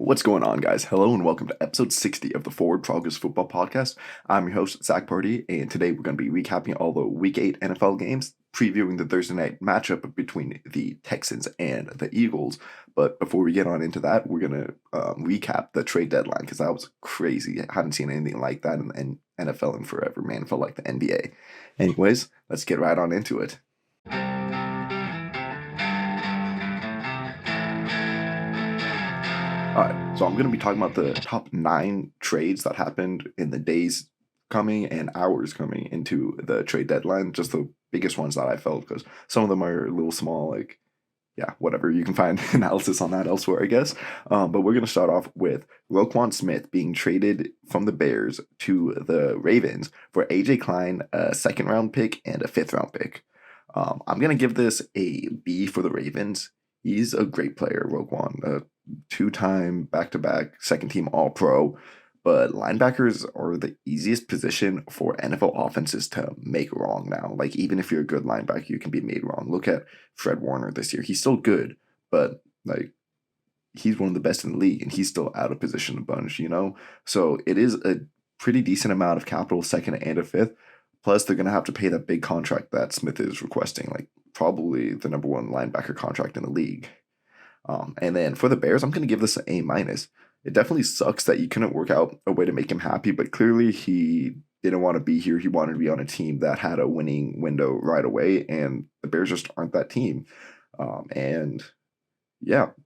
What's going on, guys? Hello and welcome to episode 60 of the Forward Progress Football Podcast. I'm your host, Zach Party, and today we're going to be recapping all the Week 8 NFL games, previewing the Thursday night matchup between the Texans and the Eagles. But before we get on into that, we're going to recap the trade deadline because that was crazy. I hadn't seen anything like that in NFL in forever, man. It felt like the NBA. Anyways, let's get right on into it. Alright, so I'm going to be talking about the top 9 trades that happened in the days coming and hours coming into the trade deadline. Just the biggest ones that I felt, because some of them are a little small, whatever. You can find analysis on that elsewhere, I guess. But we're going to start off with Roquan Smith being traded from the Bears to the Ravens for A.J. Klein, a second-round pick, and a fifth-round pick. I'm going to give this a B for the Ravens. He's a great player, Roquan, two-time back-to-back second-team All-Pro, but linebackers are the easiest position for NFL offenses to make wrong now. Like, even if you're a good linebacker, you can be made wrong. Look at Fred Warner this year. He's still good, but, he's one of the best in the league, and he's still out of position a bunch, So it is a pretty decent amount of capital, second and a fifth. Plus, they're going to have to pay that big contract that Smith is requesting, probably the number one linebacker contract in the league. And then for the Bears, I'm going to give this an A-. It definitely sucks that you couldn't work out a way to make him happy, but clearly he didn't want to be here. He wanted to be on a team that had a winning window right away, and the Bears just aren't that team.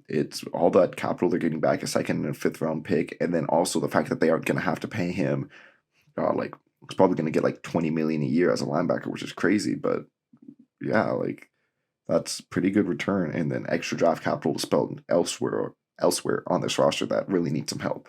It's all that capital they're getting back, a second and a fifth round pick, and then also the fact that they aren't going to have to pay him, it's probably going to get $20 million a year as a linebacker, which is crazy, but yeah, that's pretty good return, and then extra draft capital is spelled elsewhere on this roster that really needs some help.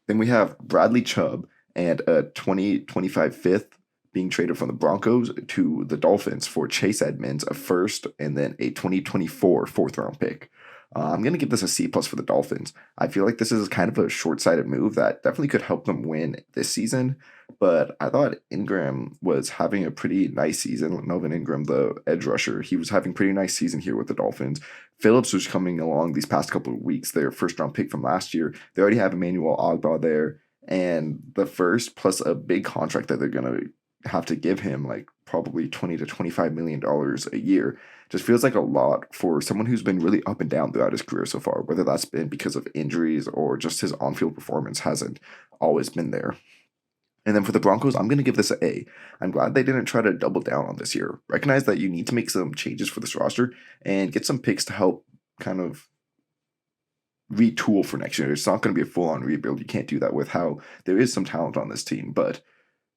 Then we have Bradley Chubb and a 2025 fifth being traded from the Broncos to the Dolphins for Chase Edmonds, a first, and then a 2024 fourth round pick. I'm going to give this a C+ for the Dolphins. I feel like this is kind of a short-sighted move that definitely could help them win this season, but I thought Ingram was having a pretty nice season. Melvin Ingram, the edge rusher, he was having a pretty nice season here with the Dolphins. Phillips was coming along these past couple of weeks, their first-round pick from last year. They already have Emmanuel Ogbah there, and the first plus a big contract that they're going to have to give him, probably $20 to $25 million a year, just feels like a lot for someone who's been really up and down throughout his career so far, whether that's been because of injuries or just his on-field performance hasn't always been there. And then for the Broncos, I'm going to give this an A. I'm glad they didn't try to double down on this year. Recognize that you need to make some changes for this roster and get some picks to help kind of retool for next year. It's not going to be a full-on rebuild. You can't do that with how there is some talent on this team, but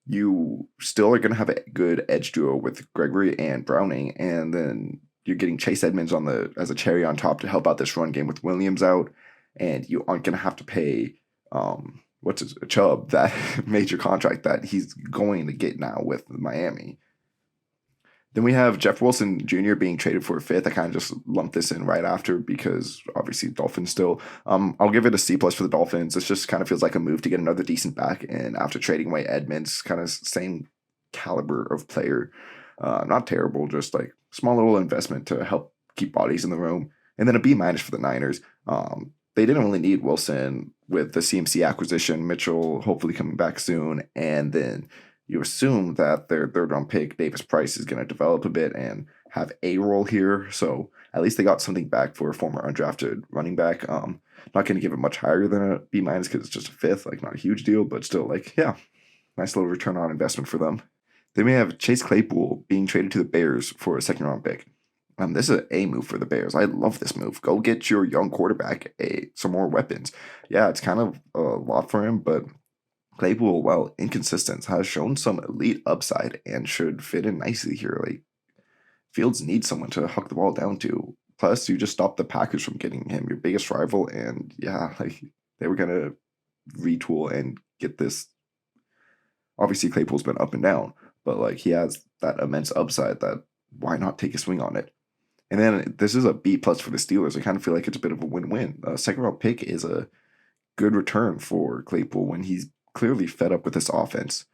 you still are going to have a good edge duo with Gregory and Browning, and then you're getting Chase Edmonds as a cherry on top to help out this run game with Williams out, and you aren't going to have to pay Chubb that major contract that he's going to get now with Miami. Then we have Jeff Wilson Jr. being traded for a fifth. I kind of just lumped this in right after because obviously Dolphins still. I'll give it a C+ for the Dolphins. This just kind of feels like a move to get another decent back. And after trading away Edmonds, kind of same caliber of player. Not terrible, just small little investment to help keep bodies in the room. And then a B- for the Niners. They didn't really need Wilson with the CMC acquisition. Mitchell hopefully coming back soon. And then you assume that their third-round pick, Davis Price, is going to develop a bit and have a role here. So at least they got something back for a former undrafted running back. Not going to give it much higher than a B- because it's just a fifth, not a huge deal, but still, nice little return on investment for them. Then we have Chase Claypool being traded to the Bears for a second-round pick. This is an A move for the Bears. I love this move. Go get your young quarterback some more weapons. Yeah, it's kind of a lot for him, but Claypool, while inconsistent, has shown some elite upside and should fit in nicely here. Fields needs someone to huck the ball down to. Plus, you just stopped the Packers from getting him, your biggest rival, and they were going to retool and get this. Obviously, Claypool's been up and down, but he has that immense upside that why not take a swing on it? And then this is a B+ for the Steelers. I kind of feel like it's a bit of a win-win. A second-round pick is a good return for Claypool when he's clearly fed up with this offense.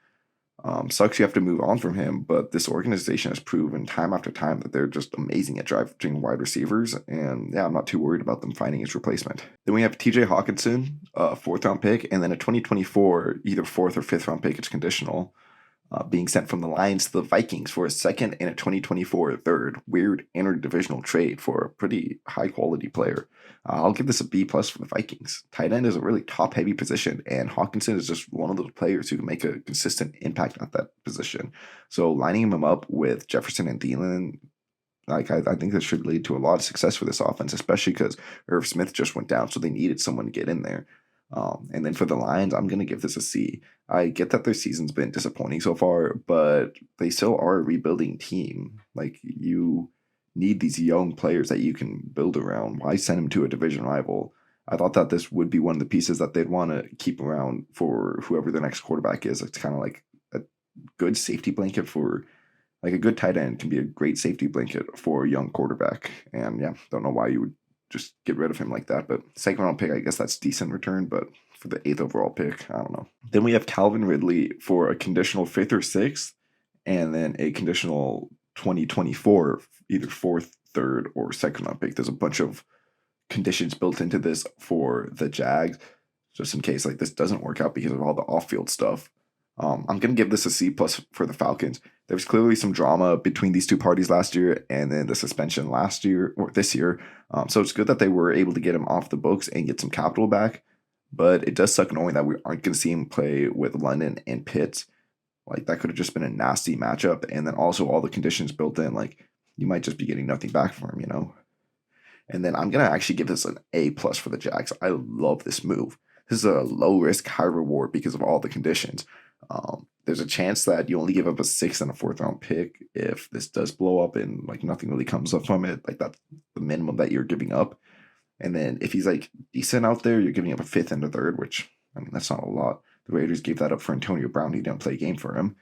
Sucks you have to move on from him, but this organization has proven time after time that they're just amazing at drafting wide receivers, and yeah, I'm not too worried about them finding his replacement. Then we have TJ Hawkinson, a fourth round pick, and then a 2024 either fourth or fifth round pick. It's conditional. Being sent from the Lions to the Vikings for a second and a 2024 third. Weird interdivisional trade for a pretty high quality player. I'll give this a B plus for the Vikings. Tight end is a really top heavy position, and Hawkinson is just one of those players who can make a consistent impact at that position. So lining him up with Jefferson and Thielen, like I think this should lead to a lot of success for this offense, especially because Irv Smith just went down, so they needed someone to get in there. And then for the Lions, I'm going to give this a C. I get that their season's been disappointing so far, but they still are a rebuilding team. Like, you need these young players that you can build around. Why send them to a division rival? I thought that this would be one of the pieces that they'd want to keep around for whoever the next quarterback is. It's kind of like a good safety blanket for, like, a good tight end can be a great safety blanket for a young quarterback. And yeah, don't know why you would just get rid of him like that. But second round pick, I guess that's decent return. But for the 8th overall pick, I don't know. Then we have Calvin Ridley for a conditional 5th or 6th, and then a conditional 2024, either 4th, 3rd, or 2nd round pick. There's a bunch of conditions built into this for the Jags, just in case like this doesn't work out because of all the off-field stuff. I'm gonna give this a C plus for the Falcons. There was clearly some drama between these two parties last year, and then the suspension last year or this year. So it's good that they were able to get him off the books and get some capital back. But it does suck knowing that we aren't going to see him play with London and Pitts. Like, that could have just been a nasty matchup, and then also all the conditions built in. Like, you might just be getting nothing back from him, you know. And then I'm gonna actually give this an A plus for the Jags. I love this move. This is a low risk, high reward because of all the conditions. There's a chance that you only give up a 6th and a 4th round pick if this does blow up and like nothing really comes up from it. Like, that's the minimum that you're giving up. And then if he's like decent out there, you're giving up a 5th and a 3rd, which I mean that's not a lot. The Raiders gave that up for Antonio Brown. He didn't play a game for him.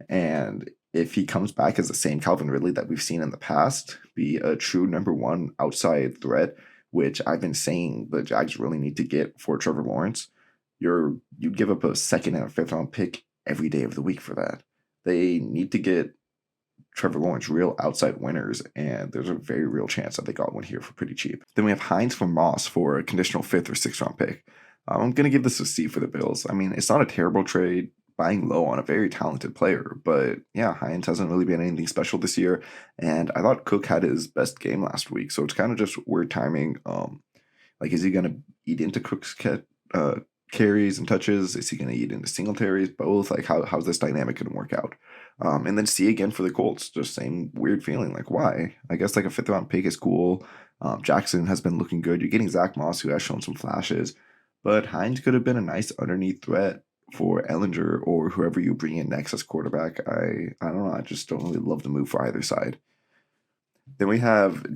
And if he comes back as the same Calvin Ridley that we've seen in the past, be a true number one outside threat, which I've been saying the Jags really need to get for Trevor Lawrence, you'd give up a 2nd and a 5th round pick every day of the week for that. They need to get Trevor Lawrence real outside winners, and there's a very real chance that they got one here for pretty cheap. Then we have Hines from Moss for a conditional 5th or 6th round pick. I'm going to give this a C for the Bills. I mean, it's not a terrible trade, buying low on a very talented player, but yeah, Hines hasn't really been anything special this year, and I thought Cook had his best game last week, so it's kind of just weird timing. Like, is he going to eat into Cook's carries and touches? Is he going to eat into Singletaries? Both? Like, how's this dynamic going to work out? And then C again for the Colts. Just same weird feeling. Like, why? I guess like a 5th round pick is cool. Jackson has been looking good. You're getting Zach Moss, who has shown some flashes. But Hines could have been a nice underneath threat for Ellinger or whoever you bring in next as quarterback. I don't know. I just don't really love the move for either side. Then we have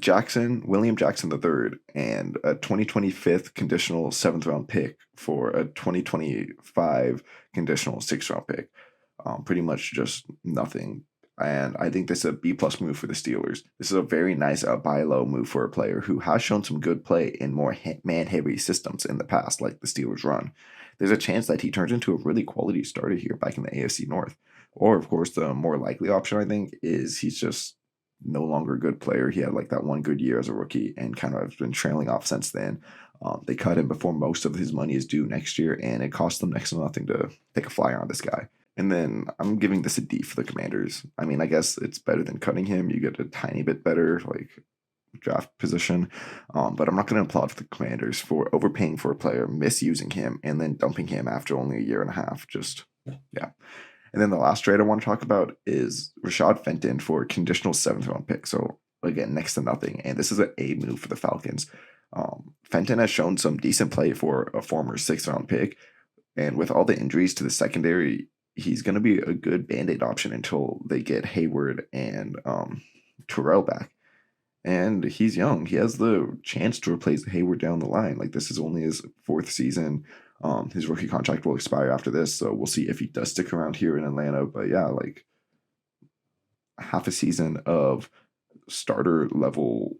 William Jackson III, and a 2025 conditional 7th round pick for a 2025 conditional 6th round pick. Pretty much just nothing. And I think this is a B plus move for the Steelers. This is a very nice buy low move for a player who has shown some good play in more man heavy systems in the past, like the Steelers run. There's a chance that he turns into a really quality starter here back in the AFC North. Or, of course, the more likely option, I think, is he's just no longer a good player. He had like that one good year as a rookie and kind of has been trailing off since then. They cut him before most of his money is due next year, and it cost them next to nothing to take a flyer on this guy. And then I'm giving this a D for the Commanders. I mean, I guess it's better than cutting him. You get a tiny bit better like draft position. But I'm not going to applaud for the Commanders for overpaying for a player, misusing him, and then dumping him after only a year and a half. Just, yeah. And then the last trade I want to talk about is Rashad Fenton for a conditional 7th round pick. So again, next to nothing. And this is an A move for the Falcons. Fenton has shown some decent play for a former 6th round pick. And with all the injuries to the secondary, he's going to be a good Band-Aid option until they get Hayward and Terrell back. And he's young. He has the chance to replace Hayward down the line. Like, this is only his 4th season. His rookie contract will expire after this, so we'll see if he does stick around here in Atlanta. But yeah, like half a season of starter level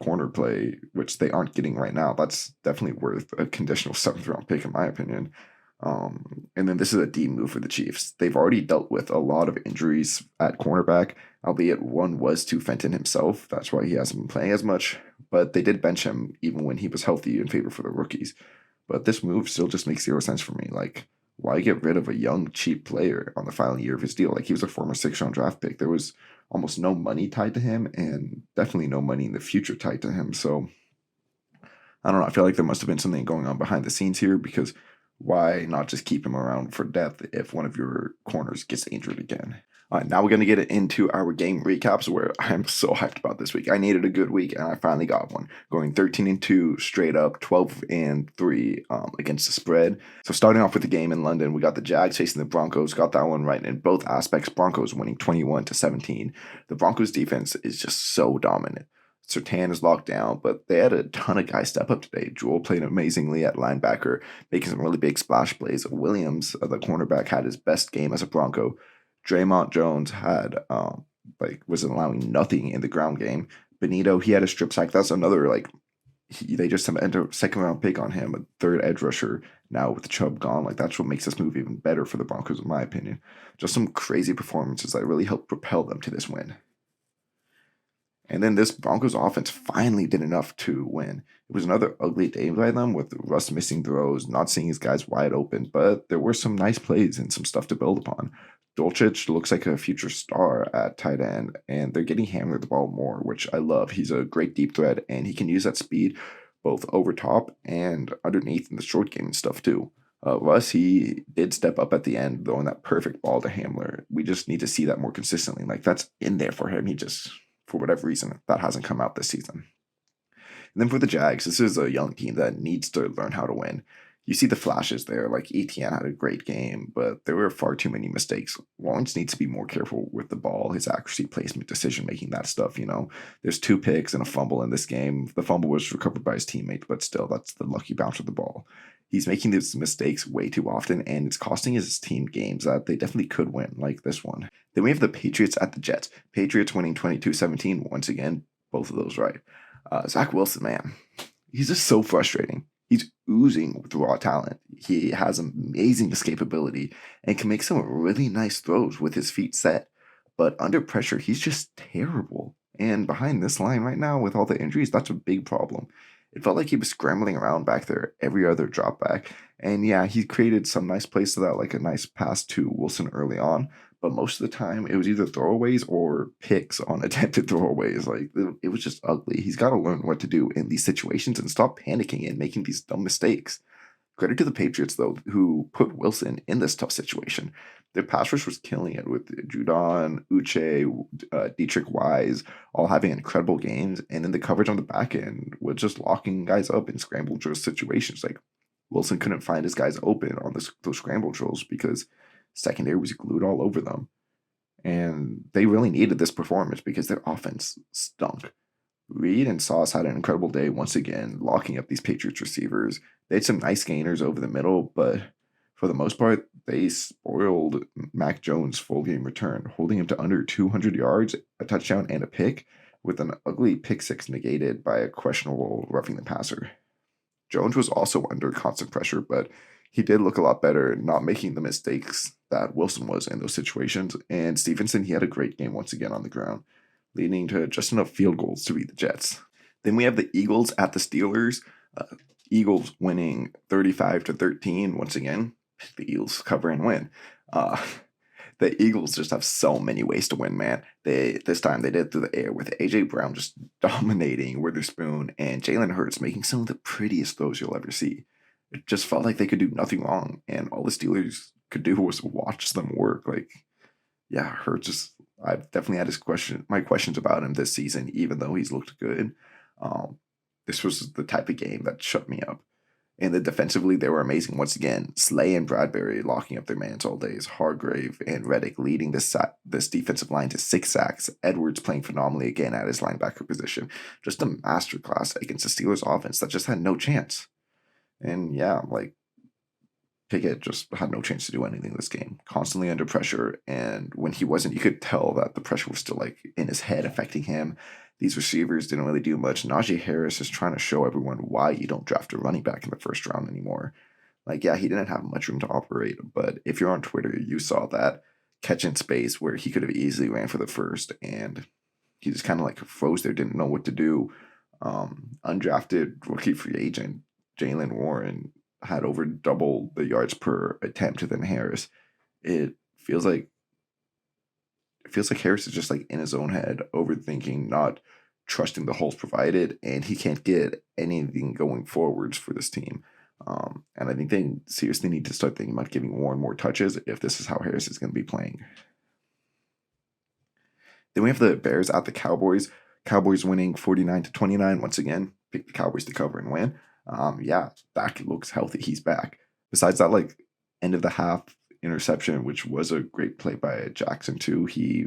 corner play, which they aren't getting right now. That's definitely worth a conditional 7th round pick, in my opinion. And then this is a D move for the Chiefs. They've already dealt with a lot of injuries at cornerback, albeit one was to Fenton himself. That's why he hasn't been playing as much. But they did bench him even when he was healthy in favor for the rookies. But this move still just makes zero sense for me. Like, why get rid of a young, cheap player on the final year of his deal? Like, he was a former 6th-round draft pick. There was almost no money tied to him, and definitely no money in the future tied to him. So I don't know. I feel like there must have been something going on behind the scenes here, because why not just keep him around for depth if one of your corners gets injured again? All right, now we're going to get into our game recaps, where I'm so hyped about this week. I needed a good week, and I finally got one. Going 13-2 straight up, 12-3 against the spread. So starting off with the game in London, we got the Jags facing the Broncos. Got that one right in both aspects. Broncos winning 21-17. The Broncos defense is just so dominant. Surtain is locked down, but they had a ton of guys step up today. Jewel played amazingly at linebacker, making some really big splash plays. Williams, the cornerback, had his best game as a Bronco. Draymond Jones had was allowing nothing in the ground game. Benito, he had a strip sack. That's another they just spent a 2nd-round pick on him, a 3rd edge rusher. Now with Chubb gone, that's what makes this move even better for the Broncos, in my opinion. Just some crazy performances that really helped propel them to this win. And then this Broncos offense finally did enough to win. It was another ugly day by them, with Russ missing throws, not seeing his guys wide open, but there were some nice plays and some stuff to build upon. Dolchich looks like a future star at tight end, and they're getting hammered the ball more, which I love. He's a great deep threat, and he can use that speed both over top and underneath in the short game and stuff too. Russ, he did step up at the end, throwing that perfect ball to Hamler. We just need to see that more consistently. That's in there for him. He just, for whatever reason, that hasn't come out this season. And then for the Jags, this is a young team that needs to learn how to win. You see the flashes there, Etienne had a great game, but there were far too many mistakes. Lawrence needs to be more careful with the ball, his accuracy, placement, decision-making, that stuff, There's 2 picks and a fumble in this game. The fumble was recovered by his teammate, but still, that's the lucky bounce of the ball. He's making these mistakes way too often, and it's costing his team games that they definitely could win, like this one. Then we have the Patriots at the Jets. Patriots winning 22-17, once again, both of those right. Zach Wilson, man, he's just so frustrating. He's oozing with raw talent. He has amazing escapability and can make some really nice throws with his feet set. But under pressure, he's just terrible. And behind this line right now, with all the injuries, that's a big problem. It felt like he was scrambling around back there every other drop back. And yeah, he created some nice plays to that, like a nice pass to Wilson early on. But most of the time, it was either throwaways or picks on attempted throwaways. It was just ugly. He's got to learn what to do in these situations and stop panicking and making these dumb mistakes. Credit to the Patriots, though, who put Wilson in this tough situation. Their pass rush was killing it, with Judon, Uche, Dietrich Wise all having incredible games. And then the coverage on the back end was just locking guys up in scramble drill situations. Wilson couldn't find his guys open on those scramble drills because secondary was glued all over them. And they really needed this performance because their offense stunk. Reed and Sauce had an incredible day once again, locking up these Patriots receivers. They had some nice gainers over the middle, but for the most part, they spoiled Mac Jones' full game return, holding him to under 200 yards, a touchdown, and a pick, with an ugly pick 6 negated by a questionable roughing the passer. Jones was also under constant pressure, but he did look a lot better, not making the mistakes that Wilson was in those situations. And Stevenson, he had a great game once again on the ground, leading to just enough field goals to beat the Jets. Then we have the Eagles at the Steelers. Eagles winning 35-13 once again. The Eagles cover and win. The Eagles just have so many ways to win, man. This time they did it through the air, with A.J. Brown just dominating Witherspoon and Jalen Hurts making some of the prettiest throws you'll ever see. It just felt like they could do nothing wrong, and all the Steelers could do was watch them work. Hurts just, I've definitely had my questions about him this season, even though he's looked good. This was the type of game that shut me up. And then defensively, they were amazing once again. Slay and Bradbury locking up their mans all days. Hargrave and Reddick leading this defensive line to 6 sacks. Edwards playing phenomenally again at his linebacker position. Just a masterclass against the Steelers offense that just had no chance. And yeah, Pickett just had no chance to do anything this game. Constantly under pressure, and when he wasn't, you could tell that the pressure was still in his head, affecting him. These receivers didn't really do much. Najee Harris is trying to show everyone why you don't draft a running back in the first round anymore. Like, yeah, he didn't have much room to operate, but if you're on Twitter, you saw that catch in space where he could have easily ran for the first, and he just kind of like froze there, didn't know what to do. Undrafted rookie free agent Jalen Warren had over double the yards per attempt than Harris. It feels like Harris is just like in his own head, overthinking, not trusting the holes provided, and he can't get anything going forwards for this team. And I think they seriously need to start thinking about giving Warren more touches if this is how Harris is going to be playing. Then we have the Bears at the Cowboys. Cowboys winning 49-29. Once again, pick the Cowboys to cover and win. Yeah, Dak looks healthy. He's back. Besides that, like, end of the half interception, which was a great play by Jackson too. He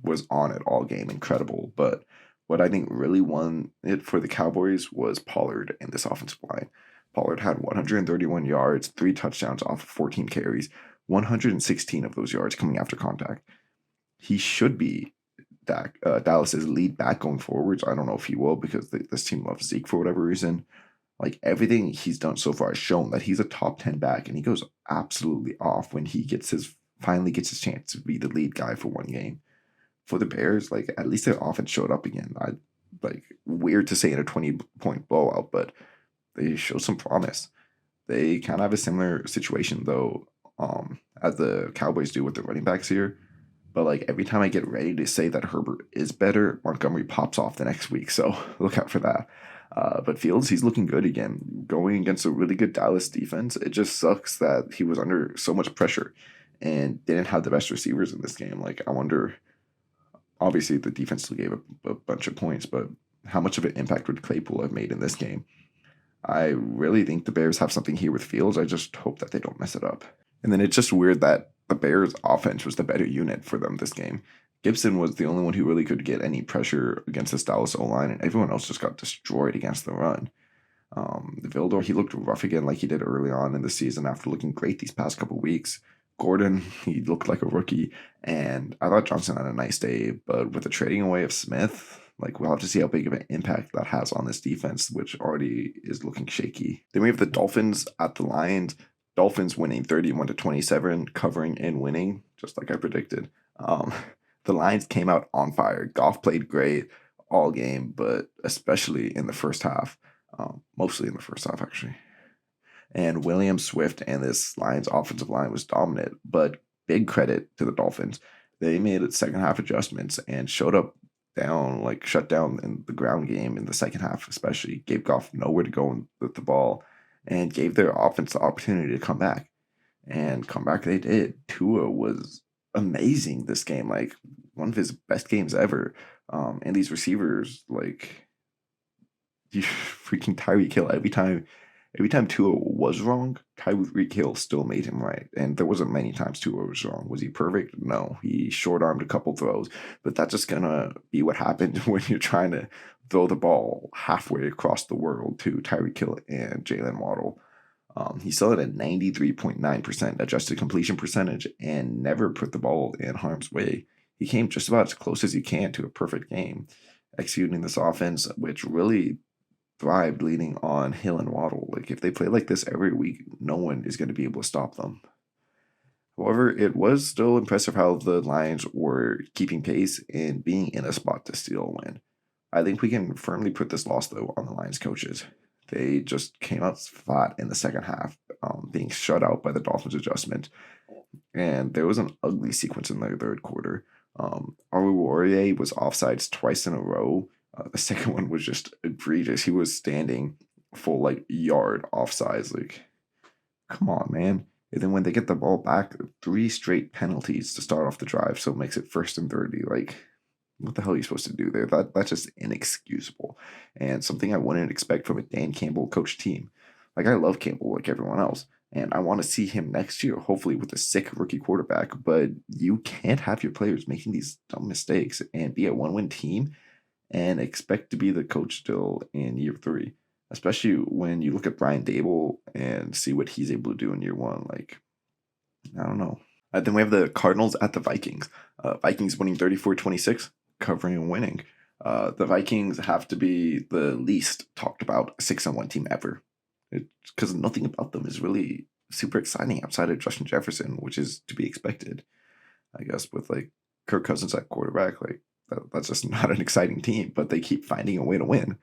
was on it all game, incredible. But what I think really won it for the Cowboys was Pollard and this offensive line. Pollard had 131 yards, 3 touchdowns off of 14 carries, 116 of those yards coming after contact. He should be Dallas's lead back going forwards. I don't know if he will because this team loves Zeke for whatever reason. Like, everything he's done so far has shown that he's a top 10 back, and he goes absolutely off when he finally gets his chance to be the lead guy for one game. For the Bears, like, at least their offense showed up again. Weird to say in a 20-point blowout, but they show some promise. They kind of have a similar situation though, as the Cowboys do with the running backs here. But like, every time I get ready to say that Herbert is better, Montgomery pops off the next week. So look out for that. But Fields, he's looking good again. Going against a really good Dallas defense, it just sucks that he was under so much pressure and didn't have the best receivers in this game. Like, I wonder, obviously the defense still gave a bunch of points, but how much of an impact would Claypool have made in this game? I really think the Bears have something here with Fields. I just hope that they don't mess it up. And then it's just weird that the Bears' offense was the better unit for them this game. Gibson was the only one who really could get any pressure against this Dallas O-line, and everyone else just got destroyed against the run. Vildor, he looked rough again like he did early on in the season after looking great these past couple weeks. Gordon, he looked like a rookie, and I thought Johnson had a nice day, but with the trading away of Smith, like, we'll have to see how big of an impact that has on this defense, which already is looking shaky. Then we have the Dolphins at the Lions. Dolphins winning 31-27, covering and winning, just like I predicted. The Lions came out on fire. Goff played great all game, but especially in the first half. Mostly in the first half, actually. And William Swift and this Lions offensive line was dominant, but big credit to the Dolphins. They made second half adjustments and showed up shut down in the ground game in the second half, especially. Gave Goff nowhere to go with the ball and gave their offense the opportunity to come back. And come back they did. Tua was amazing this game, like one of his best games ever. And these receivers, like, you freaking Tyreek Hill, every time Tua was wrong, Tyreek Hill still made him right. And there wasn't many times Tua was wrong. Was he perfect? No. He short-armed a couple throws. But that's just going to be what happened when you're trying to throw the ball halfway across the world to Tyreek Hill and Jalen Waddle. He still had a 93.9% adjusted completion percentage and never put the ball in harm's way. He came just about as close as you can to a perfect game, executing this offense, which really thrived leaning on Hill and Waddle. Like, if they play like this every week, no one is going to be able to stop them. However, it was still impressive how the Lions were keeping pace and being in a spot to steal a win. I think we can firmly put this loss, though, on the Lions coaches. They just came out flat in the second half, being shut out by the Dolphins adjustment. And there was an ugly sequence in the third quarter. Aruwariye was offsides twice in a row. The second one was just egregious. He was standing full yard offsides. Like, come on, man. And then when they get the ball back, 3 straight penalties to start off the drive, so it makes it 1st and 30. Like, what the hell are you supposed to do there? That's just inexcusable. And something I wouldn't expect from a Dan Campbell coach team. Like, I love Campbell like everyone else, and I want to see him next year, hopefully with a sick rookie quarterback, but you can't have your players making these dumb mistakes and be a one-win team and expect to be the coach still in year 3, especially when you look at Brian Dable and see what he's able to do in year 1. Like, I don't know. Then we have the Cardinals at the Vikings. Vikings winning 34-26, covering and winning. The Vikings have to be the least talked about 6-1 team ever. Because nothing about them is really super exciting outside of Justin Jefferson, which is to be expected, I guess, with like Kirk Cousins at quarterback. Like that's just not an exciting team, but they keep finding a way to win.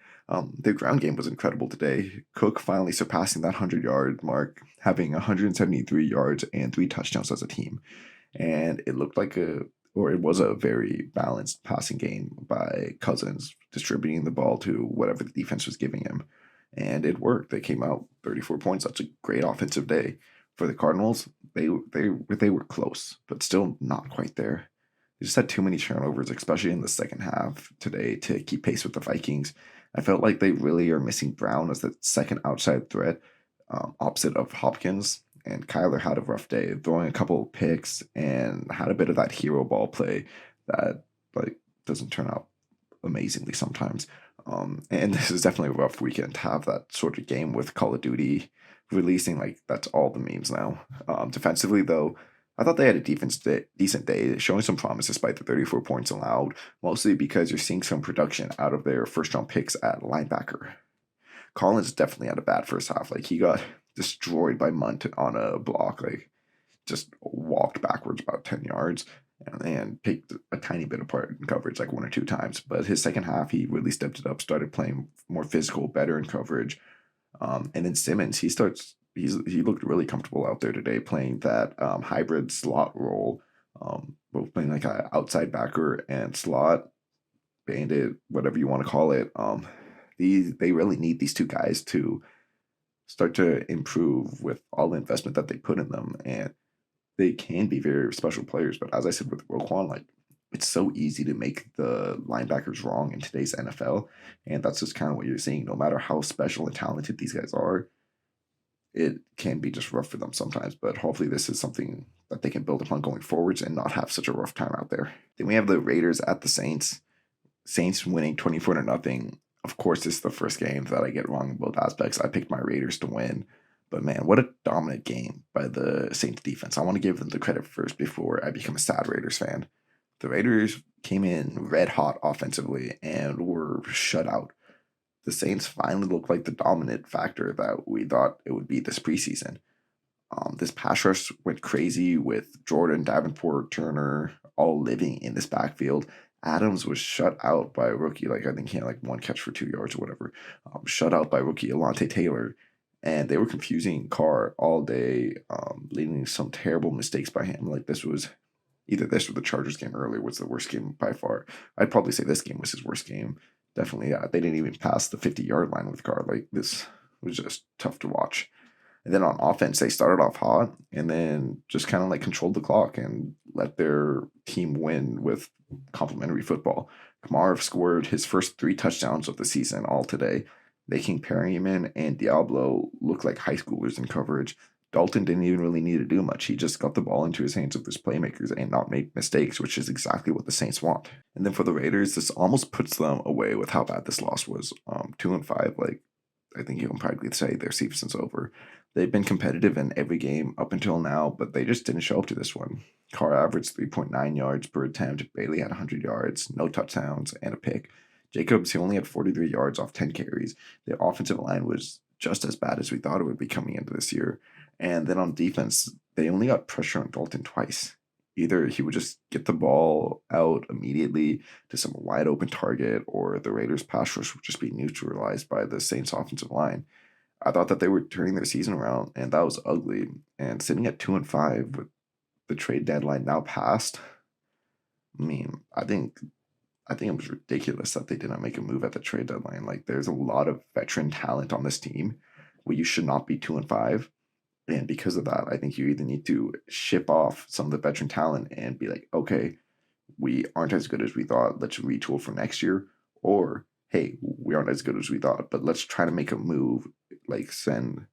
Their ground game was incredible today. Cook finally surpassing that 100-yard mark, having 173 yards and 3 touchdowns as a team. And it looked like it was a very balanced passing game by Cousins, distributing the ball to whatever the defense was giving him. And it worked. They came out 34 points. That's a great offensive day. For the Cardinals, they were close, but still not quite there. They just had too many turnovers, especially in the second half today, to keep pace with the Vikings. I felt like they really are missing Brown as the second outside threat, opposite of Hopkins. And Kyler had a rough day, throwing a couple of picks and had a bit of that hero ball play that like doesn't turn out amazingly sometimes. And this is definitely a rough weekend to have that sort of game with Call of Duty releasing. Like that's all the memes now. Defensively though, I thought they had a decent day, showing some promise despite the 34 points allowed, mostly because you're seeing some production out of their first round picks at linebacker. Collins definitely had a bad first half. Like he got destroyed by Munt on a block, like just walked backwards about 10 yards and picked a tiny bit apart in coverage, like 1 or 2 times. But his second half, he really stepped it up, started playing more physical, better in coverage. And then Simmons, he looked really comfortable out there today, playing that hybrid slot role, both playing like an outside backer and slot, bandit, whatever you want to call it. They really need these two guys to start to improve with all the investment that they put in them, and they can be very special players. But as I said with Roquan, like it's so easy to make the linebackers wrong in today's NFL, and that's just kind of what you're seeing. No matter how special and talented these guys are, it can be just rough for them sometimes. But hopefully, this is something that they can build upon going forwards and not have such a rough time out there. Then we have the Raiders at the Saints. Saints winning 24-0. Of course, this is the first game that I get wrong in both aspects. I picked my Raiders to win. But man, what a dominant game by the Saints defense. I want to give them the credit first before I become a sad Raiders fan. The Raiders came in red hot offensively and were shut out. The Saints finally looked like the dominant factor that we thought it would be this preseason. This pass rush went crazy with Jordan, Davenport, Turner all living in this backfield. Adams was shut out by a rookie. Like I think he had like 1 catch for 2 yards or whatever. Shut out by rookie Alontae Taylor. And they were confusing Carr all day, leading to some terrible mistakes by him. Like this was either this or the Chargers game earlier was the worst game by far. I'd probably say this game was his worst game. Definitely, yeah. They didn't even pass the 50-yard line with Carr. Like this was just tough to watch. And then on offense, they started off hot and then just kind of like controlled the clock and let their team win with complimentary football. Kamara scored his first 3 touchdowns of the season all today, making Perryman and Diablo look like high schoolers in coverage. Dalton didn't even really need to do much. He just got the ball into his hands of his playmakers and not make mistakes, which is exactly what the Saints want. And then for the Raiders, this almost puts them away with how bad this loss was. 2-5, like I think you can probably say their season's over. They've been competitive in every game up until now, but they just didn't show up to this one. Carr averaged 3.9 yards per attempt. Bailey had 100 yards, no touchdowns, and a pick. Jacobs, he only had 43 yards off 10 carries. The offensive line was just as bad as we thought it would be coming into this year. And then on defense, they only got pressure on Dalton twice. Either he would just get the ball out immediately to some wide open target, or the Raiders' pass rush would just be neutralized by the Saints' offensive line. I thought that they were turning their season around, and that was ugly. And sitting at 2-5 with the trade deadline now passed, I mean, I think it was ridiculous that they didn't make a move at the trade deadline. Like, there's a lot of veteran talent on this team where you should not be 2-5. And because of that, I think you either need to ship off some of the veteran talent and be like, okay, we aren't as good as we thought. Let's retool for next year. Or, hey, we aren't as good as we thought, but let's try to make a move. Like send,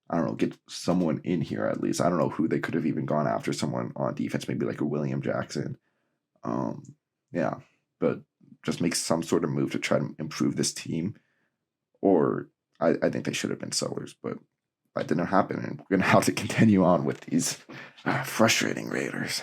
I don't know, get someone in here at least. I don't know who they could have even gone after, someone on defense, maybe like a William Jackson. Yeah, but just make some sort of move to try to improve this team. Or I think they should have been sellers, but that didn't happen, and we're going to have to continue on with these frustrating Raiders.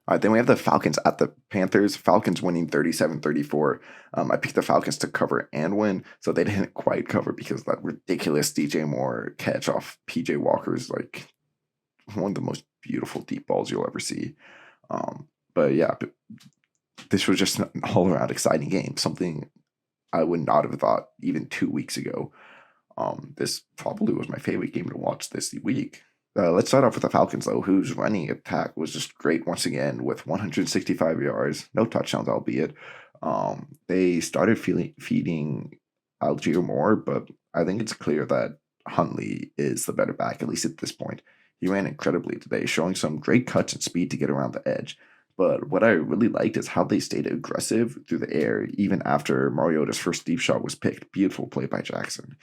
All right, then we have the Falcons at the Panthers. Falcons winning 37-34. I picked the Falcons to cover and win, so they didn't quite cover because of that ridiculous DJ Moore catch off PJ Walker's like one of the most beautiful deep balls you'll ever see. But yeah, this was just an all-around exciting game, something I would not have thought even 2 weeks ago. This probably was my favorite game to watch this week. Let's start off with the Falcons, though, whose running attack was just great once again with 165 yards, no touchdowns, albeit. They started feeding Algier more, but I think it's clear that Huntley is the better back, at least at this point. He ran incredibly today, showing some great cuts and speed to get around the edge. But what I really liked is how they stayed aggressive through the air, even after Mariota's first deep shot was picked. Beautiful play by Jackson.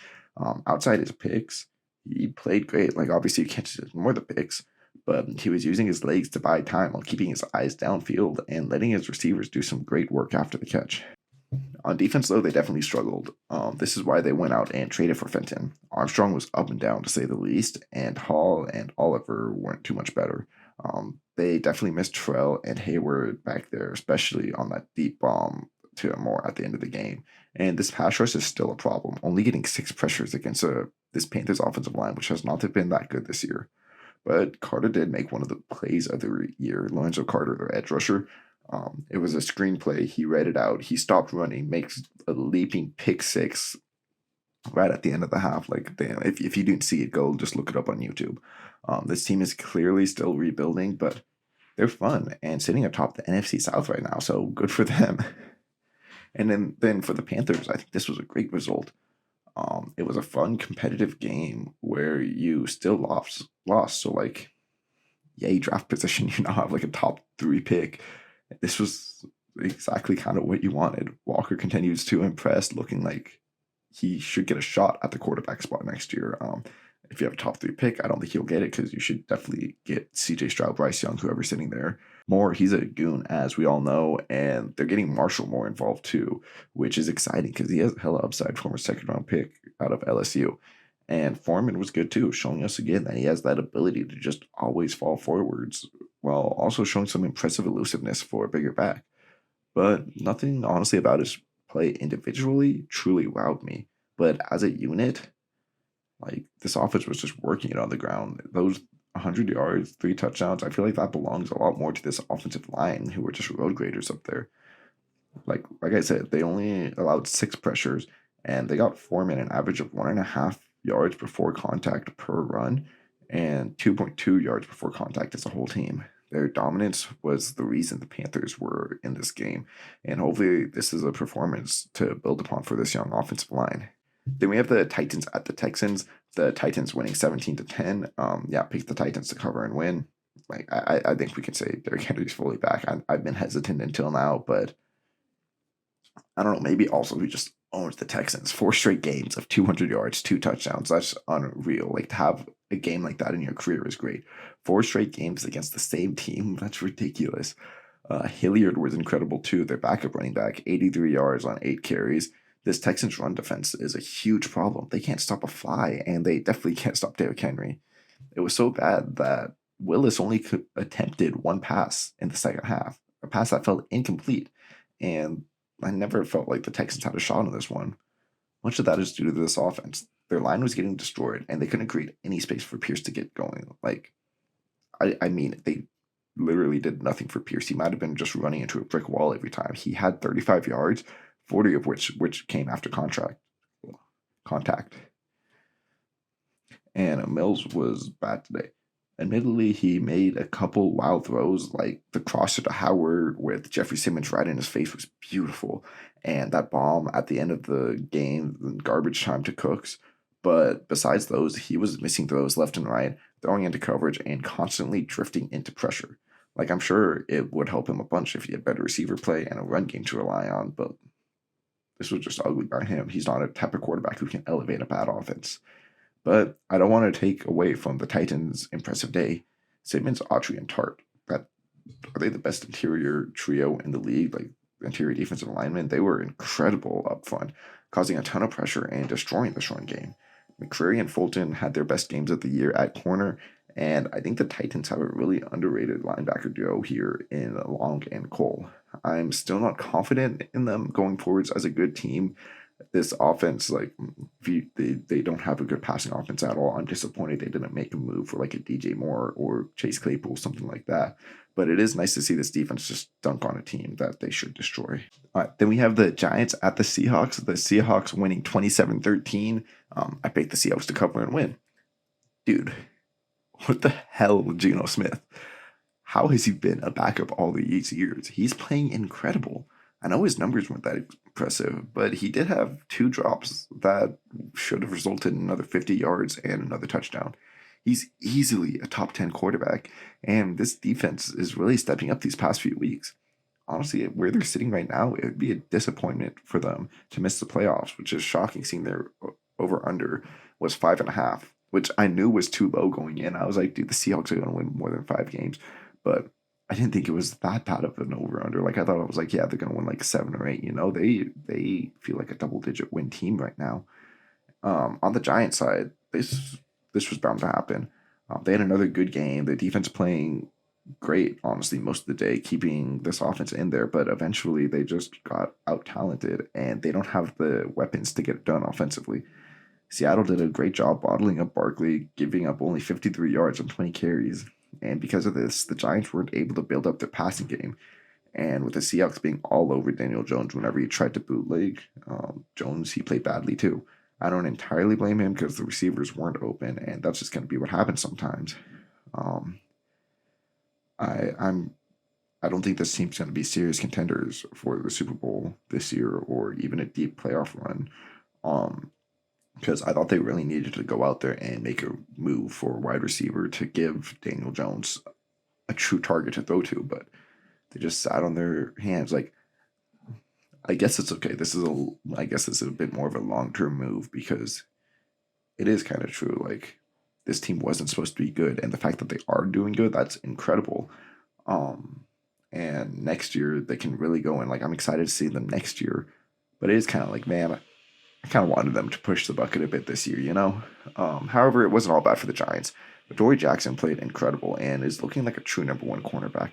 Outside his picks, he played great. Like, obviously, you can't ignore the picks, but he was using his legs to buy time while keeping his eyes downfield and letting his receivers do some great work after the catch. On defense, though, they definitely struggled. This is why they went out and traded for Fenton. Armstrong was up and down, to say the least, and Hall and Oliver weren't too much better. They definitely missed Terrell and Hayward back there, especially on that deep bomb to Moore at the end of the game. And this pass rush is still a problem, only getting 6 pressures against this Panthers offensive line, which has not been that good this year. But Carter did make one of the plays of the year. Lorenzo Carter, their edge rusher. It was a screenplay. He read it out. He stopped running, makes a leaping pick six right at the end of the half. Like, damn, if you didn't see it, go just look it up on YouTube. This team is clearly still rebuilding, but they're fun and sitting atop the NFC South right now, so good for them. And then for the Panthers, I think this was a great result. It was a fun, competitive game where you still lost. So, like, yay, draft position, you now have like a top 3 pick. This was exactly kind of what you wanted. Walker continues to impress, looking like he should get a shot at the quarterback spot next year. If you have a top 3 pick, I don't think he'll get it because you should definitely get CJ Stroud, Bryce Young, whoever's sitting there. Moore, he's a goon, as we all know, and they're getting Marshall more involved too, which is exciting because he has a hella upside, former second-round pick out of LSU. And Foreman was good too, showing us again that he has that ability to just always fall forwards while also showing some impressive elusiveness for a bigger back. But nothing, honestly, about his play individually truly wowed me. But as a unit, like, this offense was just working it on the ground. Those 100 yards, 3 touchdowns, I feel like that belongs a lot more to this offensive line who were just road graders up there. Like I said, they only allowed 6 pressures, and they got Foreman an average of 1.5 yards before contact per run and 2.2 yards before contact as a whole team. Their dominance was the reason the Panthers were in this game, and hopefully this is a performance to build upon for this young offensive line. Then we have the Titans at the Texans. The Titans winning 17-10. Pick the Titans to cover and win. Like, I think we can say Derrick Henry's fully back. I've been hesitant until now, but I don't know. Maybe also we just owned the Texans. 4 straight games of 200 yards, 2 touchdowns. That's unreal. Like, to have a game like that in your career is great. 4 straight games against the same team. That's ridiculous. Hilliard was incredible too. Their backup running back, 83 yards on 8 carries. This Texans run defense is a huge problem. They can't stop a fly, and they definitely can't stop Derrick Henry. It was so bad that Willis only attempted 1 pass in the second half, a pass that felt incomplete, and I never felt like the Texans had a shot on this one. Much of that is due to this offense. Their line was getting destroyed, and they couldn't create any space for Pierce to get going. Like, I mean, they literally did nothing for Pierce. He might have been just running into a brick wall every time. He had 35 yards, 40 of which came after contact. And Mills was bad today. Admittedly, he made a couple wild throws, like the crosser to Howard with Jeffrey Simmons right in his face was beautiful. And that bomb at the end of the game, in garbage time to Cooks. But besides those, he was missing throws left and right, throwing into coverage, and constantly drifting into pressure. Like, I'm sure it would help him a bunch if he had better receiver play and a run game to rely on, but this was just ugly by him. He's not a type of quarterback who can elevate a bad offense. But I don't want to take away from the Titans' impressive day. Simmons, Autry, and Tart, are they the best interior trio in the league? Like, interior defensive linemen, they were incredible up front, causing a ton of pressure and destroying this run game. McCreary and Fulton had their best games of the year at corner, And I think the Titans have a really underrated linebacker duo here in Long and Cole. I'm still not confident in them going forwards as a good team. This offense, like, they don't have a good passing offense at all. I'm disappointed they didn't make a move for like a DJ Moore or Chase Claypool, something like that. But it is nice to see this defense just dunk on a team that they should destroy. All right, then we have the Giants at the Seahawks. The Seahawks winning 27-13. I picked the Seahawks to cover and win. Dude, what the hell, Geno Smith? How has he been a backup all these years? He's playing incredible. I know his numbers weren't that impressive, but he did have 2 drops that should have resulted in another 50 yards and another touchdown. He's easily a top 10 quarterback, and this defense is really stepping up these past few weeks. Honestly, where they're sitting right now, it would be a disappointment for them to miss the playoffs, which is shocking seeing their over-under was 5.5, which I knew was too low going in. I was like, dude, the Seahawks are going to win more than 5 games. But I didn't think it was that bad of an over-under. Like, I thought it was like, yeah, they're going to win like 7 or 8. You know, they feel like a double-digit win team right now. On the Giants side, this was bound to happen. They had another good game. The defense playing great, honestly, most of the day, keeping this offense in there. But eventually, they just got out-talented, and they don't have the weapons to get it done offensively. Seattle did a great job bottling up Barkley, giving up only 53 yards on 20 carries. And because of this, the Giants weren't able to build up their passing game. And with the Seahawks being all over Daniel Jones whenever he tried to bootleg, Jones, he played badly too. I don't entirely blame him because the receivers weren't open, and that's just going to be what happens sometimes. I don't think this team's going to be serious contenders for the Super Bowl this year or even a deep playoff run. Because I thought they really needed to go out there and make a move for a wide receiver to give Daniel Jones a true target to throw to, but they just sat on their hands. Like, I guess it's okay. I guess this is a bit more of a long-term move because it is kind of true. Like, this team wasn't supposed to be good, and the fact that they are doing good, that's incredible. And next year they can really go in. Like, I'm excited to see them next year, but it is kind of like, man, I kind of wanted them to push the bucket a bit this year, you know? However, it wasn't all bad for the Giants. Adoree Jackson played incredible and is looking like a true number 1 cornerback.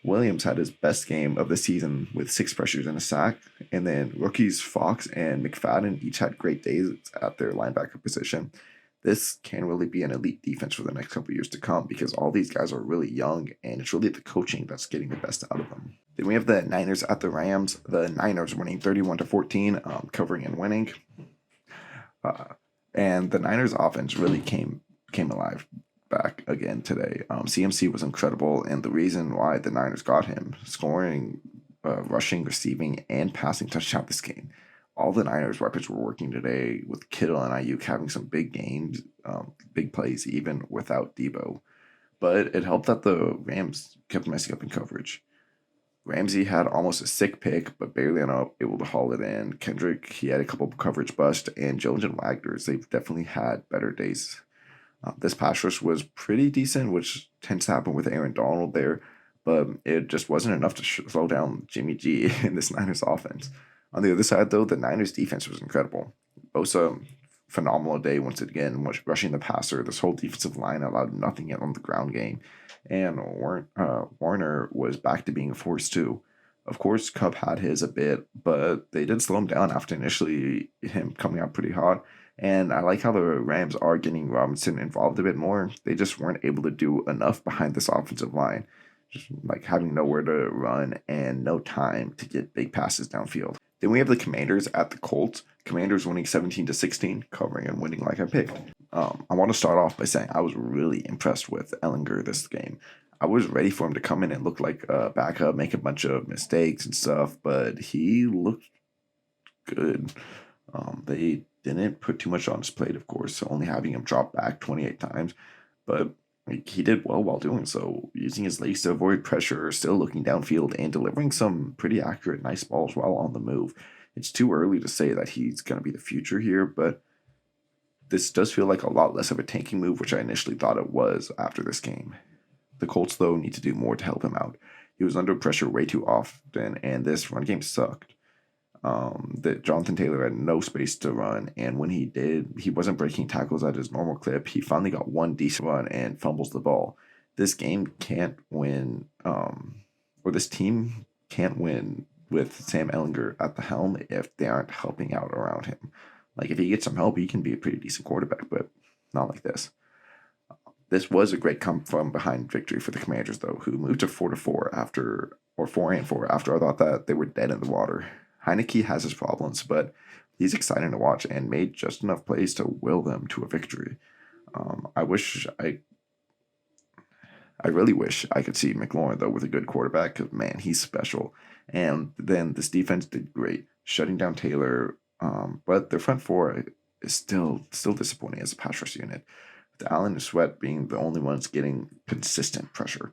Williams had his best game of the season with 6 pressures and a sack, and then rookies Fox and McFadden each had great days at their linebacker position. This can really be an elite defense for the next couple years to come because all these guys are really young, and it's really the coaching that's getting the best out of them. Then we have the Niners at the Rams. The Niners winning 31-14, covering and winning. And the Niners offense really came alive back again today. CMC was incredible, and the reason why the Niners got him, scoring, rushing, receiving, and passing touchdown this game. All the Niners weapons were working today with Kittle and Ayuk having some big games, big plays, even without Debo. But it helped that the Rams kept messing up in coverage. Ramsey had almost a sick pick, but barely able to haul it in. Kendrick, he had a couple of coverage busts, and Jones and Wagner's, they've definitely had better days. This pass rush was pretty decent, which tends to happen with Aaron Donald there, but it just wasn't enough to slow down Jimmy G in this Niners offense. On the other side, though, the Niners defense was incredible. Bosa, phenomenal day once again, rushing the passer. This whole defensive line allowed nothing on the ground game. And Warner was back to being a force too. Of course, Cup had his a bit, but they did slow him down after initially him coming out pretty hot. And I like how the Rams are getting Robinson involved a bit more. They just weren't able to do enough behind this offensive line. Just like having nowhere to run and no time to get big passes downfield. Then we have the Commanders at the Colts. Commanders winning 17-16, covering and winning like I picked. I want to start off by saying I was really impressed with Ellinger this game. I was ready for him to come in and look like a backup, make a bunch of mistakes and stuff, but he looked good. They didn't put too much on his plate, of course, so only having him drop back 28 times, but he did well while doing so, using his legs to avoid pressure, still looking downfield, and delivering some pretty accurate, nice balls while on the move. It's too early to say that he's going to be the future here, but this does feel like a lot less of a tanking move, which I initially thought it was after this game. The Colts, though, need to do more to help him out. He was under pressure way too often, and this run game sucked. That Jonathan Taylor had no space to run, and when he did, he wasn't breaking tackles at his normal clip. He finally got one decent run and fumbles the ball. This game can't win, or this team can't win with Sam Ehlinger at the helm if they aren't helping out around him. Like, if he gets some help, he can be a pretty decent quarterback, but not like this. This was a great come from behind victory for the Commanders, though, who moved to 4-4 after, or 4-4 after I thought that they were dead in the water. Heineke has his problems, but he's exciting to watch and made just enough plays to will them to a victory. I really wish I could see McLaurin, though, with a good quarterback, because, man, he's special. And then this defense did great, shutting down Taylor, but their front four is still disappointing as a pass rush unit, with Allen and Sweat being the only ones getting consistent pressure.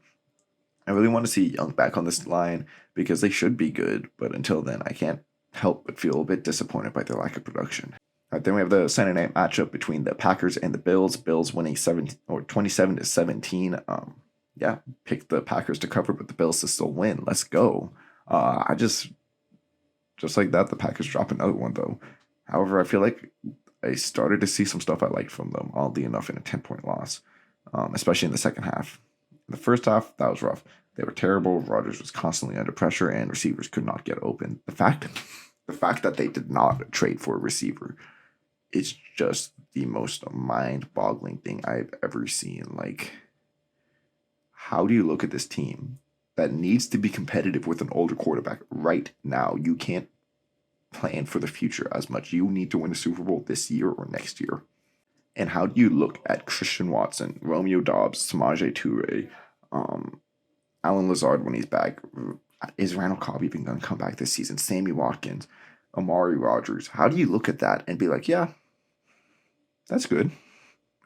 I really want to see Young back on this line because they should be good, but until then, I can't help but feel a bit disappointed by their lack of production. All right, then we have the Sunday night matchup between the Packers and the Bills. Bills winning 27-17. Yeah, picked the Packers to cover, but the Bills to still win. Let's go. I just like that, the Packers drop another one though. However, I feel like I started to see some stuff I liked from them, oddly enough, in a 10-point loss, especially in the second half. In the first half, that was rough. They were terrible. Rodgers was constantly under pressure, and receivers could not get open. The fact that they did not trade for a receiver is just the most mind-boggling thing I've ever seen. Like, how do you look at this team that needs to be competitive with an older quarterback right now? You can't plan for the future as much. You need to win a Super Bowl this year or next year. And how do you look at Christian Watson, Romeo Doubs, Samaje Toure, Alan Lazard when he's back? Is Randall Cobb even going to come back this season? Sammy Watkins, Amari Rodgers. How do you look at that and be like, yeah, that's good.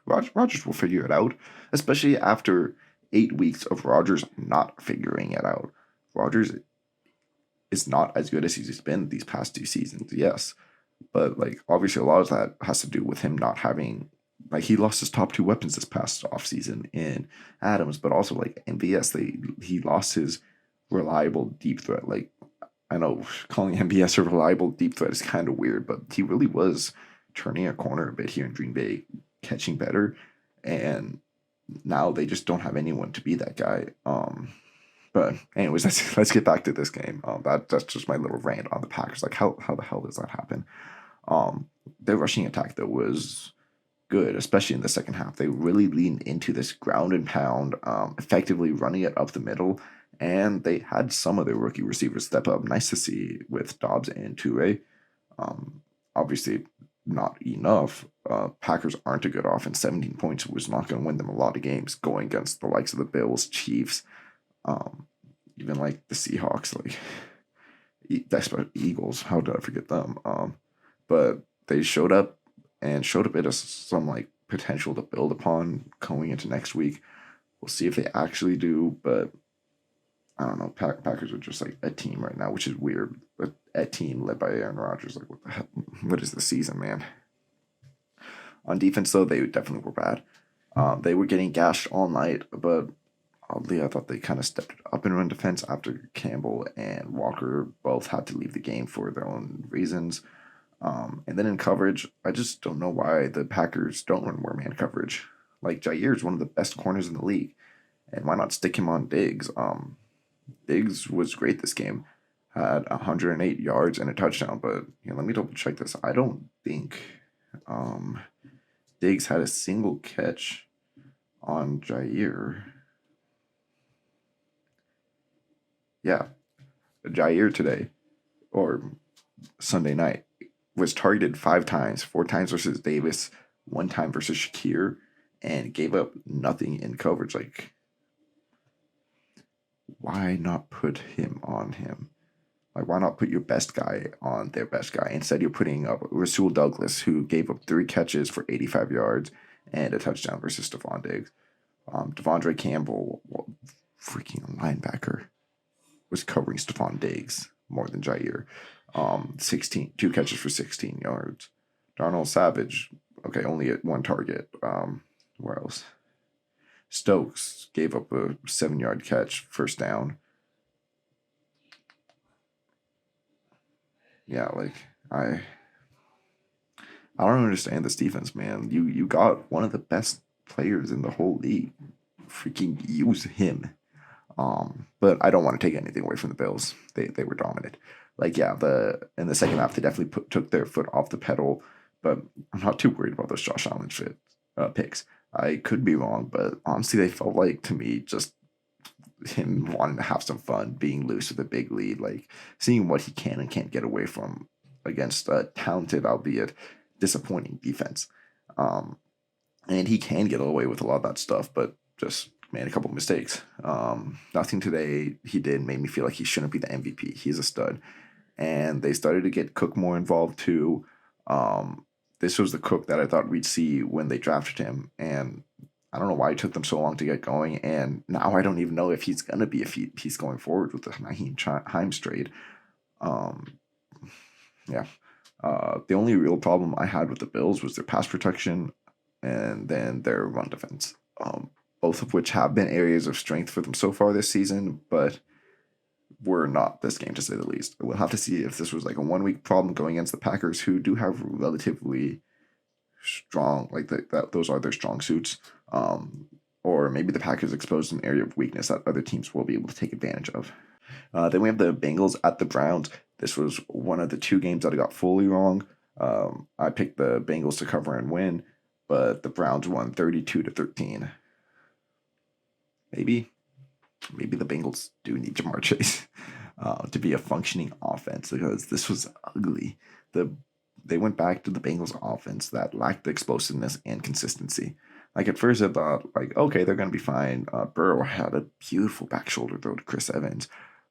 Rodgers will figure it out, especially after 8 weeks of Rodgers not figuring it out. Rodgers is not as good as he's been these past 2 seasons, yes. But, like, obviously a lot of that has to do with him not having, like, he lost his top 2 weapons this past offseason in Adams, but also, like, MVS, he lost his reliable deep threat. Like, I know calling MVS a reliable deep threat is kind of weird, but he really was turning a corner a bit here in Green Bay, catching better, and now they just don't have anyone to be that guy. But anyways, let's get back to this game. That's just my little rant on the Packers. Like, how the hell does that happen? Their rushing attack though was good, especially in the second half. They really leaned into this ground and pound, effectively running it up the middle, and they had some of their rookie receivers step up. Nice to see with Dobbs and Toure. Obviously not enough. Packers aren't a good offense. 17 points was not going to win them a lot of games going against the likes of the Bills, Chiefs, even like the Seahawks, like Eagles. How did I forget them? But they showed up a bit of some like potential to build upon going into next week. We'll see if they actually do, but I don't know. Packers are just like a team right now, which is weird. But a team led by Aaron Rodgers, like, what the hell? What is the season, man? On defense, though, they definitely were bad. They were getting gashed all night, but oddly, I thought they kind of stepped up in run defense after Campbell and Walker both had to leave the game for their own reasons. And then in coverage, I just don't know why the Packers don't run more man coverage. Like, Jair is one of the best corners in the league, and why not stick him on Diggs? Diggs was great this game, had 108 yards and a touchdown, but let me double check this. I don't think Diggs had a single catch on Jair. Yeah, Jair today, or Sunday night, was targeted 5 times, 4 times versus Davis, 1 time versus Shakir, and gave up nothing in coverage. Like, why not put him on him? Like, why not put your best guy on their best guy? Instead, you're putting up Rasul Douglas, who gave up 3 catches for 85 yards and a touchdown versus Stephon Diggs. Devondre Campbell, freaking linebacker, was covering Stephon Diggs more than Jair. 2 catches for 16 yards. Darnell Savage, okay, only at 1 target. Where else? Stokes gave up a 7-yard catch, first down. yeah, like I I don't understand this defense, man. You got one of the best players in the whole league. Freaking use him. But I don't want to take anything away from the Bills. They were dominant. Like yeah, the in the second half they definitely took their foot off the pedal. But I'm not too worried about those Josh Allen picks. I could be wrong, but honestly, they felt like to me just him wanting to have some fun, being loose with a big lead, like seeing what he can and can't get away from against a talented, albeit disappointing defense. Um, and he can get away with a lot of that stuff, but just made a couple of mistakes. Nothing today he did made me feel like he shouldn't be the MVP. He's a stud, and they started to get Cook more involved too. Um, this was the Cook that I thought we'd see when they drafted him, and I don't know why it took them so long to get going. And now I don't even know if he's gonna be if he's going forward with the Naheem Himes trade. Um, yeah. The only real problem I had with the Bills was their pass protection and then their run defense, both of which have been areas of strength for them so far this season, but were not this game to say the least. We'll have to see if this was like a 1 week problem going against the Packers, who do have relatively strong, like those are their strong suits. Or maybe the Packers exposed an area of weakness that other teams will be able to take advantage of. Then we have the Bengals at the Browns. This was one of the two games that I got fully wrong. I picked the Bengals to cover and win, but the Browns won 32-13. Maybe the Bengals do need Jamar Chase to be a functioning offense, because this was ugly. They went back to the Bengals offense that lacked the explosiveness and consistency. Like at first I thought, like, okay, they're gonna be fine. Burrow had a beautiful back shoulder throw to Chris Evans,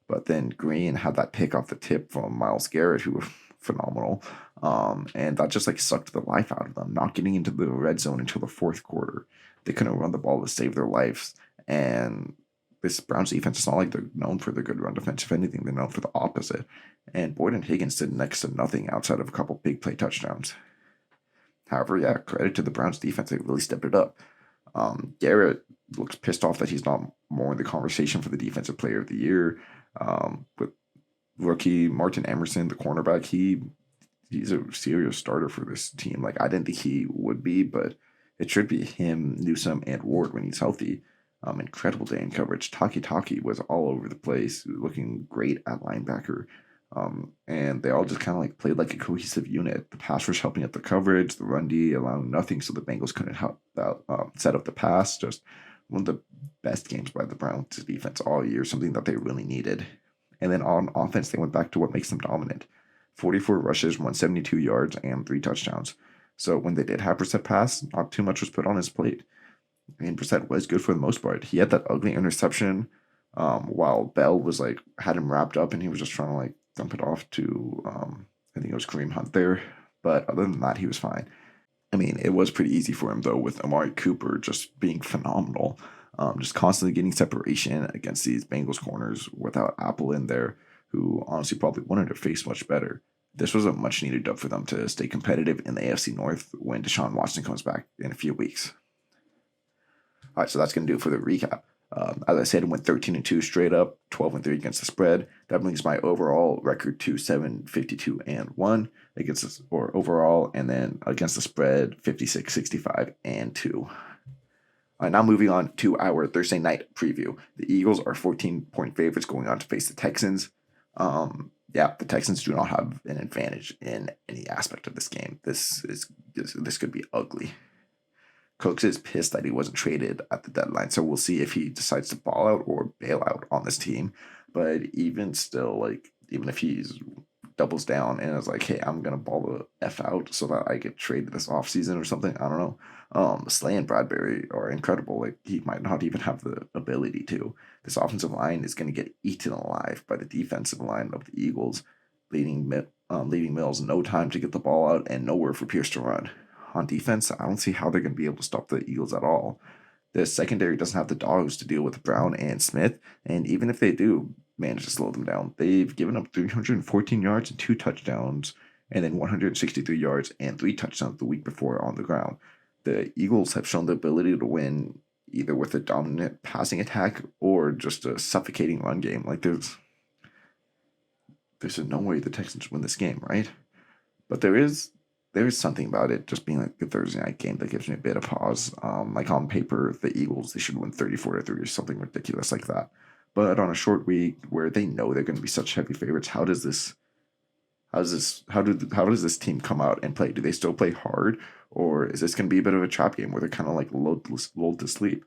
but then Green had that pick off the tip from Myles Garrett, who was phenomenal. And that just like sucked the life out of them, not getting into the red zone until the fourth quarter. They couldn't run the ball to save their lives. And this Browns defense is not like they're known for their good run defense. If anything, they're known for the opposite. And Boyd Higgins did next to nothing outside of a couple big play touchdowns. However, yeah, credit to the Browns defense. They really stepped it up. Garrett looks pissed off that he's not more in the conversation for the defensive player of the year. With rookie Martin Emerson, the cornerback, he's a serious starter for this team. Like I didn't think he would be, but it should be him, Newsome, and Ward when he's healthy. Incredible day in coverage. Taki was all over the place, looking great at linebacker. And they all just kind of like played like a cohesive unit. The pass rush helping up the coverage, the run D allowing nothing, so the Bengals couldn't help set up the pass. Just one of the best games by the Browns defense all year, something that they really needed. And then on offense, they went back to what makes them dominant: 44 rushes, 172 yards, and 3 touchdowns. So when they did have Brissett pass, not too much was put on his plate. I mean, Brissett was good for the most part. He had that ugly interception, while Bell was like had him wrapped up, and he was just trying to like dump it off to I think it was Kareem Hunt there. But other than that, he was fine. I mean, it was pretty easy for him though, with Amari Cooper just being phenomenal, just constantly getting separation against these Bengals corners without Apple in there, who honestly probably wanted to face much better. This was a much needed dub for them to stay competitive in the AFC North when Deshaun Watson comes back in a few weeks. All right, so that's going to do it for the recap. As I said, it went 13-2 straight up, 12-3 against the spread. That brings my overall record to 7-52-1 against or overall, and then against the spread 56-65-2. All right, now moving on to our Thursday night preview. The Eagles are 14-point favorites going on to face the Texans. The Texans do not have an advantage in any aspect of this game. This could be ugly. Cooks is pissed that he wasn't traded at the deadline, so we'll see if he decides to ball out or bail out on this team. But even still, like, even if he's doubles down and is like, hey, I'm gonna ball the F out so that I get traded this offseason or something, I don't know. Slay and Bradbury are incredible. Like, he might not even have the ability to. This offensive line is gonna get eaten alive by the defensive line of the Eagles, leaving Mills no time to get the ball out and nowhere for Pierce to run. On defense, I don't see how they're going to be able to stop the Eagles at all. The secondary doesn't have the dogs to deal with Brown and Smith, and even if they do manage to slow them down, they've given up 314 yards and 2 touchdowns, and then 163 yards and 3 touchdowns the week before on the ground. The Eagles have shown the ability to win either with a dominant passing attack or just a suffocating run game. Like, there's no way the Texans win this game, right? But there is something about it just being like the Thursday night game that gives me a bit of pause. Like on paper, the Eagles, they should win 34-3 or something ridiculous like that. But on a short week where they know they're going to be such heavy favorites, how does this team come out and play? Do they still play hard, or is this going to be a bit of a trap game where they're kind of like lulled to sleep?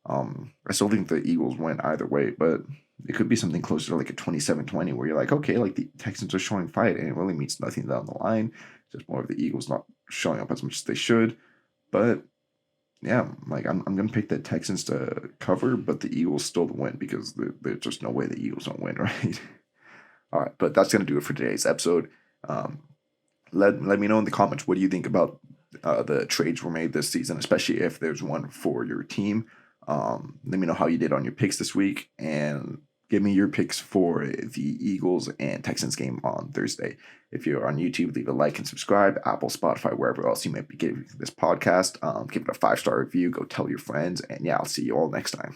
I still think the Eagles win either way, but it could be something closer to like a 27-20 where you're like, okay, like the Texans are showing fight and it really means nothing down the line. It's just more of the Eagles not showing up as much as they should. But yeah, like I'm gonna pick the Texans to cover, but the Eagles still to win because there's just no way the Eagles don't win, right? All right, but that's gonna do it for today's episode. Um, let me know in the comments what do you think about the trades were made this season, especially if there's one for your team. Let me know how you did on your picks this week, and give me your picks for the Eagles and Texans game on Thursday. If you're on YouTube, leave a like and subscribe. Apple, Spotify, wherever else you might be getting this podcast. Give it a 5-star review. Go tell your friends, and yeah, I'll see you all next time.